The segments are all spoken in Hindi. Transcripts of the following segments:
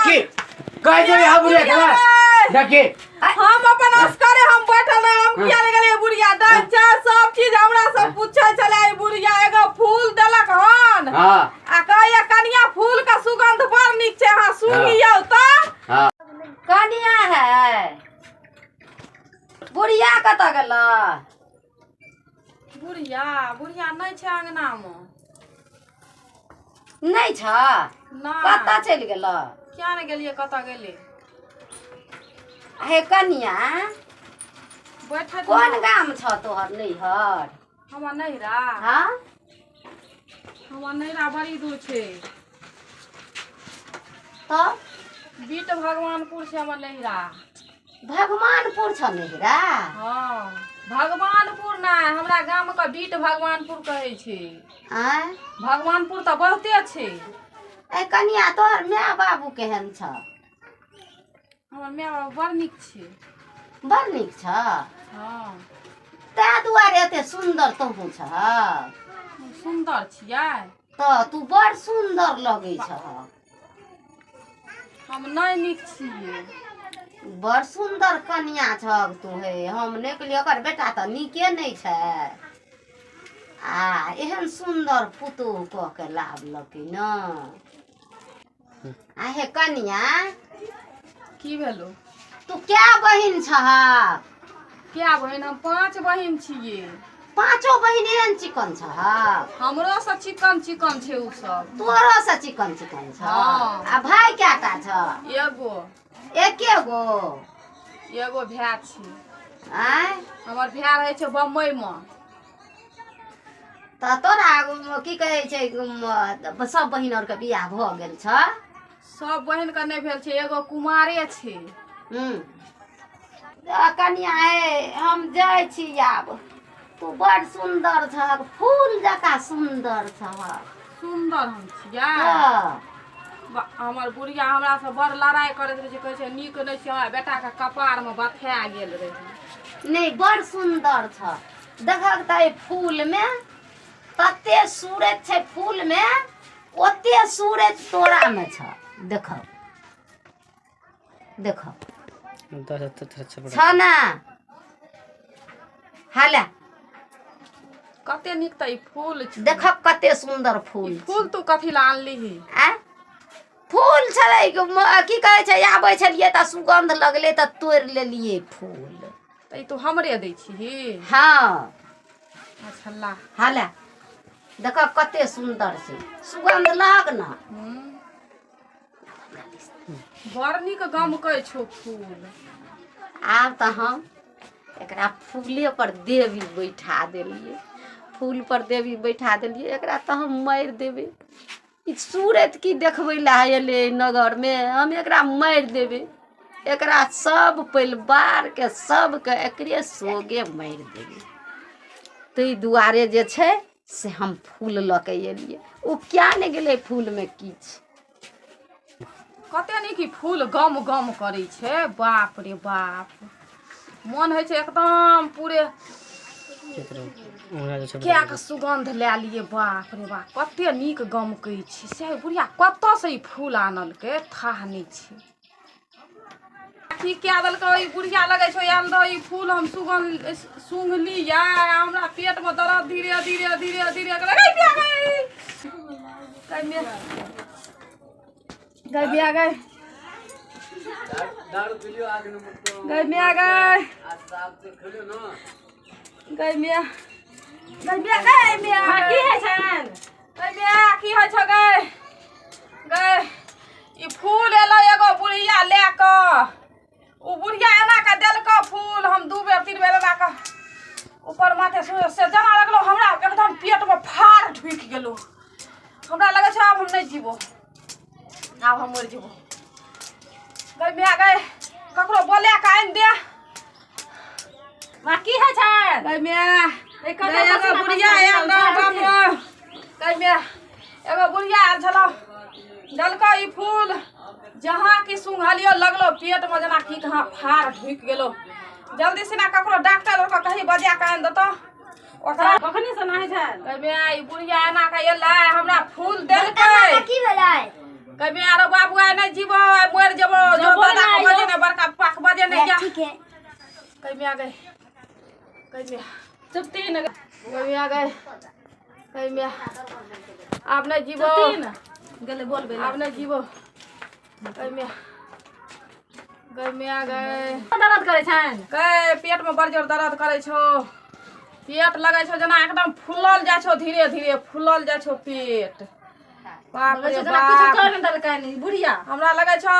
देखी कह दे हम बुढ़िया खला देखी हम अपन अस्करे हम बैठल रहे हम किया ले गेले बुढ़िया डंचा सब चीज हमरा सब पूछै छले बुढ़िया एगो फूल देलक हन हां आ कहिया कनिया फूल का सुगंध बड़ निक छै हां सुनियौ त हां कनिया है बुढ़िया कत गेल बुढ़िया बुढ़िया नहीं छै अंगना में नहीं छ ना कत चल गेल क्या ने गेलिए कत गेले हे कनिया बैठल कौन गाम छ तोहर नैहर हमर नैहरा हां हमर नैहरा बड़ी दूर छै तो बीट भगवानपुर से हमर नैहरा भगवानपुर छ नैहरा हां भगवानपुर ना हमरा गाम का बीट भगवानपुर कहे छै आय भगवानपुर तो बहुते छै ए कनिया तोहर माय बाबू केहन छ हमर माय बाबू बड़ निक छै बड़ नीक छ हां ता दुआरे एते सुंदर तोहू छ सुंदर छियै तो तू बड़ सुंदर लगै छ हम नहीं निक छियै बड़ सुंदर कन्या छ तू हे हम नहीं कहलिए ओकर बेटा तो नीके नहीं छै आ एहन सुंदर पुतोह क के लावलकै न आ हे कन्या की भेलो तू क्या बहिन छ क्या बहिन हम 5 बहिन छियै पांचों बहिन एहन चिकन छ हमरो से चिकन चिकन छै उ सब तोरो से चिकन चिकन छ हाँ। आ भाई केटा छ एगो एके गो एगो भाय छै आय हमर भाय रहे छै बम्बई में त तोरा की कहे छै सब बहिन और के बियाह भ गेल छ सब बहिन के नहीं भेल छै एगो कुमारे छै कनिया हे हम जाय छी आब तू बड़ सुंदर छ फूल जका सुंदर छ सुंदर हम छियै हमर बुढ़िया हमरा से बड़ लड़ाई करैत रहे छै कहै छै नीक नहीं छै हमरा बेटा के कपार में बथा गेल रहे नहीं बड़ सुंदर छ देखक त फूल में कते सूरज छै फूल में ओते सूरज तोरा में छ देख देख छ ना हाला कते नीक त ई फूल छै देख कते सुंदर फूल फूल तू कथी ला आनलीही आ फूल छलै की कहै छै आबै छलिए त सुगंध लगले त तोड़ लेलिए फूल त ई तू हमरे दै छी हाँ अच्छा ला हाला देख कते सुंदर छै सुगंध लग ना बड़ नीक गमकै छौ फूल आब त हम एकरा फूले पर देवी बैठा देलिए फूल पर देवी बैठा देलिए एकरा त हम मार देबे ई सूरत की देखबै ला एले नगर में हम एकरा मार देबे एकरा सब परिवार के सब के एकरे सोगे मार देबे तै दुआरे जे छै से हम फूल ल के एलिए ओ क्या ने गेले फूल में किछ कते नीक ई फूल गम गम करै छै बाप रे बाप मन होइ छै एकदम पूरे क्या के सुगंध लै लिए बाप रे बाप कते नीक गमकै छै से बुढ़िया कतऽ से ई फूल आनलकै थाह नहीं छै की क्या देलकै ई बुढ़िया लगै छै आयल रह ई फूल हम सुगंध सूंघलियै हमरा पेट में दर्द धीरे धीरे धीरे धीरे गई बिया गई दारू पिलियो आगे न मत गई मिया गई साहब से खेलो ना गई मिया गई मिया की है छन गई मिया की है छ गई गई ई फूल एलो एगो बुढ़िया ले क उ बुढ़िया एना का देल क फूल हम 2 बेर 3 बेर एना का ऊपर माथे से जना लगलो हमरा एकदम पेट में फाड़ ढुक गेलो हमरा लगे छै अब हम नहीं जीवो अब हम मर जीवो गई मिया गई ककरो बोले का आइन दे की है छन गई मिया एगो बुढ़िया आयल रह बाबू गई मिया एगो बुढ़िया आयल छलो दलको ई फूल जहाँ की सुंघलियो लगलो पेट में जना की कहाँ फाड़ ढुक गेलो जल्दी से ना ककरो डॉक्टर को कहीं बजा के आइन दतो ओकरा कखनी से नाही छै कहबे ई बुढ़िया एना का एलै हमरा फूल देलकै की भेलै कहबे आरो बाबू आइ नहीं जीवो गई मिया गई मिया चुप तीन गई मिया गई मिया आप नहीं जीवो गले बोल बे आप नहीं जीवो गई मिया गई दर्द करे छन गई पेट में बड़ जोर दर्द करे छो पेट लगे छो जना एकदम फूलल जा छो धीरे धीरे फूलल जा छो पेट बाप रे बाप कुछ दर्द करे नहीं बुढ़िया हमरा लगे छो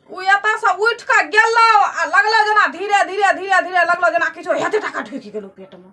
उ एता से उठ के गेलो आ लगलो जना धीरे धीरे धीरे धीरे लगलो जना किछो हेते टाका ढुकी गेलो पेट में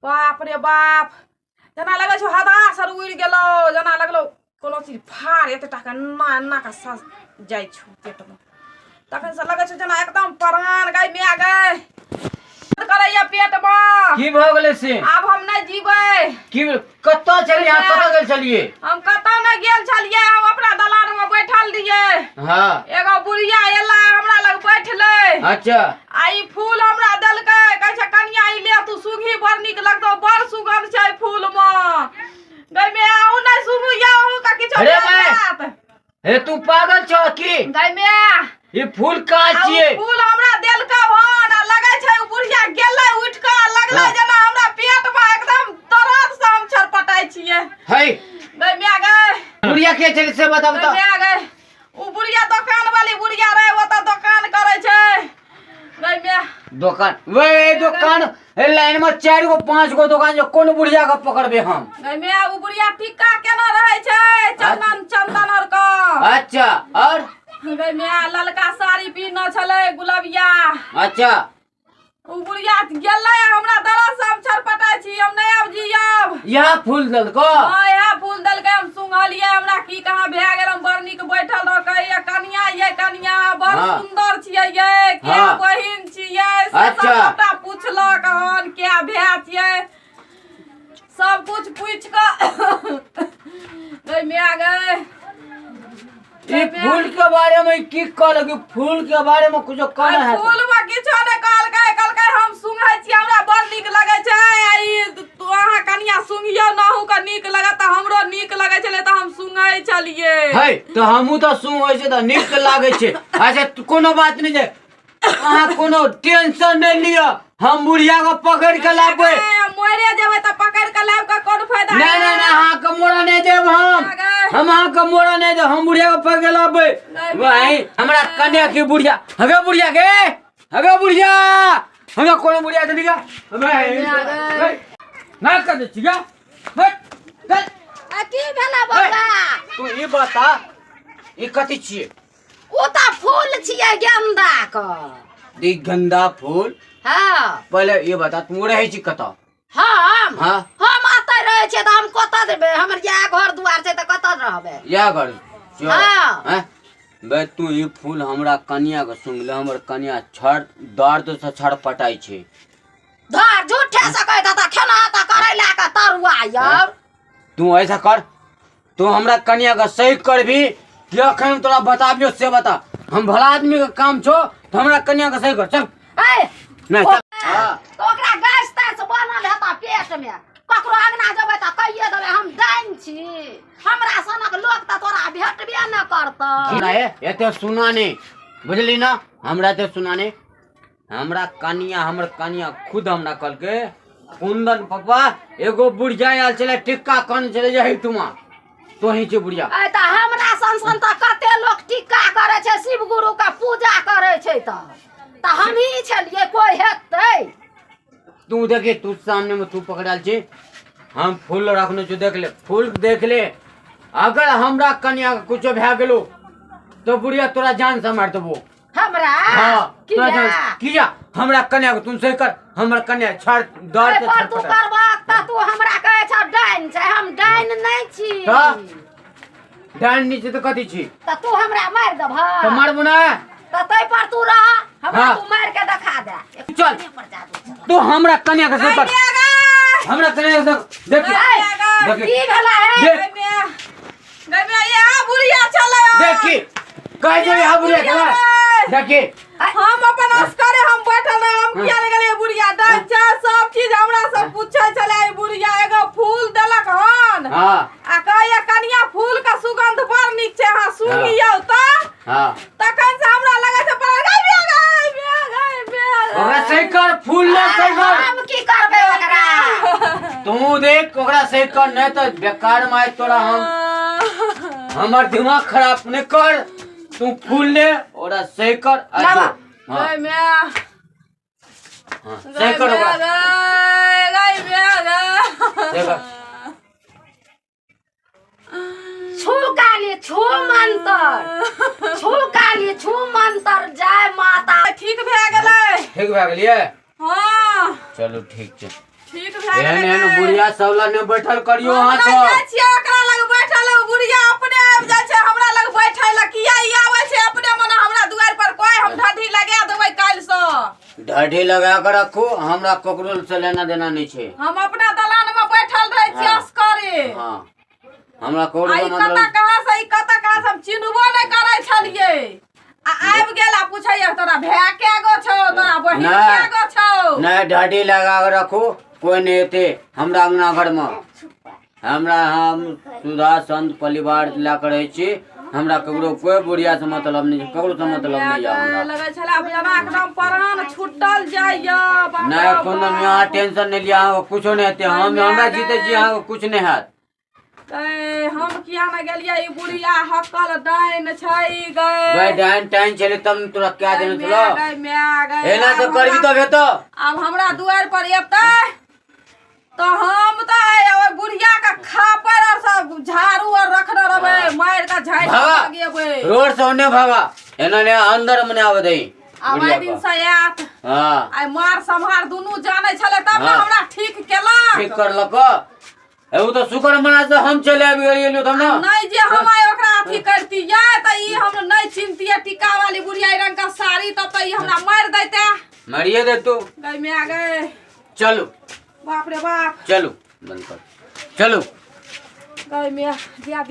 बाप रे बाप जना लगे छो हदा सर उड़ गेलो जना लगलो कोनो चीज फाड़ एते टाका ना का सांस जाय छो पेट में तखन से लगे छो जना एकदम प्राण गई में आ गए करैया पेट में की भ गेले से अब हम नहीं जीबै की कत्तो चलिए आप कत्तो गेल चलिए हम कत्तो न गेल छलिए हम अपना दलान में बैठल रहिए हां एगो बुढ़िया एला हमरा लग बैठले अच्छा आई फूल हमरा देलकै कहै छै कनिया ई ले तू सुघी बड़ नीक लगतो बड़ सुगंध छै फूल में गई में आउ नहीं सुनु या आउ का किछो बात हे तू पागल छ की गई में ये फूल का छिए फूल हमरा देलकै हन लगे छै बुढ़िया गेलै उठ के लगलै जना हमरा पेट में एकदम दर्द से हम छरपटाई छिए है गई में गई बुढ़िया के चली से बता बता गई गई उ बुढ़िया दुकान वाली बुढ़िया रहे वो तो दुकान करे छै गई में दुकान वे दुकान ए लाइन में 4 गो 5 गो दुकान जो कोन बुढ़िया का पकड़बे हम गई में उ बुढ़िया टिक्का केना रहे छै चंदन और का अच्छा और गई में ललका साड़ी पीना छले गुलाबिया अच्छा उ बुढ़िया गेलै हमरा दर्द से हम छरपटाई छी हम नहीं अब जियब यह फूल दल को हां यह फूल दलकै हम सुंघलिए हमरा की कहां भे गेल हम बड़ नीक बैठल रहकै ये कनिया बड़ सुंदर छियै ये के बहिन छियै सब सबटा पूछलक हन के भे छियै सब कुछ पूछ के गई में आ गए ये फूल के बारे में की कहल कि फूल के बारे में कुछ कहना है फूल में किछो ने कहलकै हम सुंघै छी हमरा बड़ नीक लगे छै आई तू अहाँ कनिया सुंघियो नहु के नीक लगत हमरो नीक लगे छले त हम सुंघै छलिए है तो हमहू तो सुंघै छै त नीक लागे छै अच्छा कोनो बात नहीं छै अहाँ कोनो टेंशन नहीं लियो हम बुढ़िया को पकड़ के लाबे मोरे जेबै त पकड़ के लाब के कोन फायदा नहीं अहाँ के मोरा नहीं देब हम अहाँ के मोरा नहीं देब हम बुढ़िया को पकड़ के लाबे भाई हमरा कन्या की बुढ़िया हगे बुढ़िया के हगे बुढ़िया हगे कोनो बुढ़िया के दिगा भाई ना कर दे छिया चल आ की भेला बाबा तू ई बता ई कथि छिए ओ त फूल छियै गेंदा क दी गंदा फूल हां पहले ये बता तू रहे छी कत हम आते रहे छे त हम कत देबे हमर या घर दुआर छै त कत रहबे या घर हां बे तू ये फूल हमरा कन्या के सुंगले हमर कन्या छड़ दर्द से छड़पटाई छे धर झूठे से कह त खेना त करे ला के तरुआ यार तू ऐसा कर तू हमरा कन्या का सही कर भी क्या हम तोरा बताबियो से बता हम भला आदमी का काम छो तो हमरा कन्या का सही कर चल ए नहीं चल हां तो ओकरा गैस तैस बनल हेता पेट में ककरो अंगना जबै त कहिए देबे हम डाइन छी हमरा सनक लोग त तोरा भेटबे न करत नहीं एते सुना नहीं बुझली ना हमरा ते सुना नहीं हमरा कन्या खुद हमरा कल के कुंदन पापा एगो बुढ़िया आयल चले टिक्का कन चले जाई तुमा तो ही छे बुढ़िया ए त हमरा संसन त कते लोग टिक्का करे छे शिव गुरु का पूजा करे छे त हम ही छलिए कोई हेतै तू देखे तू सामने में तू पकड़ाल छे हम फूल रखने छे देख ले अगर हमरा कन्या के कुछ भे गेलो तो बुढ़िया तोरा जान से मार देबो हमरा हां किया हमरा कन्या को तुम सही कर हमरा कन्या छड़ दर्द से पर तू करबा त तू हमरा कहे छ डाइन छै हम डाइन नहीं छी त डाइन नीचे तो कथि छी त तू हमरा मार देब तो मारबो ना त तै पर तू रह हमरा हाँ। तू मार के दिखा दे चल तू हमरा कन्या के सही कर हमरा कन्या के देख की भेला है गई ये बुढ़िया चले देखी कह जे हा बुढ़िया चला देखी हम अपन अस्करे हम बैठल हम किया ले गेले बुढ़िया डांचा सब चीज हमरा सब पूछे चले बुढ़िया एगो फूल देलक हन हां आ कहिया कनिया फूल का सुगंध बड़ नीक छै हां सुंघियौ त हां तखन से हमरा लगे छै पर गई ओकरा सही कर फूल ले सही कर हम की करबे ओकरा तू देख ओकरा सही कर नहीं तो बेकार में तोरा हमर दिमाग खराब नहीं कर तू फूल ले ओकरा सही कर आ जो हां गई मिया सही कर ओकरा गई मिया सही कर छू काली छू मंतर जय माता ठीक भए गेलै ठीक भए गेलिए हां चलो ठीक छै ठीक भए एहन गेलै एहन बुढ़िया सब लग ने बैठल करियो हम हाथ नहीं जाइ छियै ओकरा लग बैठल बुढ़िया अपने आबि जाइ छै हमरा लग बैठै ल किया ई आबै छै अपने मने हमरा दुआर पर कोई हम ढाढी लगा देबै काल से ढाढी लगा के रखो हमरा ककरो से लेना देना नहीं छै हम अपना दलान में बैठल रहै छी असकरे हां हमरा ककरो आई मतलब कता कहां से हम चिन्हबो नहीं करै छलिए आ आबि गेल आ पूछैया तोरा भै के गो छौ तोरा बहिन के गो छौ नहीं ढाढी लगा के रखो कोई नहीं एते हमरा अंगना घर में हमरा हम सुधा संत परिवार ला के रहै छी हमरा ककरो कोई बुढ़िया से मतलब नहीं ककरो से मतलब नहीं या हमरा लगे छला जना एकदम प्राण छुटल जाइया नहीं कोनो यहाँ टेंशन नहीं लिया कुछो नहीं हेते हम हमरा जीते जी यहाँ कुछ नहीं हैत हम किया न गेलिए ई बुढ़िया हकल डाइन छै गए भाई डाइन टाइन चले तब तोरा क्या देने तुलो गए मैं गए एना से करबी तो भेतो अब हमरा दुआर पर एतै तो हम तो ओए बुढ़िया का खापर और सब झाड़ू और रखने रहबे मार का झाड़ लगेबे रोड से ओने भागा एना ने अंदर मने आवे दई अब आई दिन से आत हां आई मार संभार दुनु जाने छले तब ना हमरा ठीक केला ठीक करलको ए तो शुक्र मना से हम चले आबि गेलियो तब ना नहीं जे हम आई ओकरा अथी करतिया त ई हम नहीं चिंतिया टिका वाली बुढ़िया रंग का साड़ी तब त ई हमरा मार देते मारिए दे तू गई में आ गए चलो बाप रे बाप चलो बंद कर चलो गई में दिया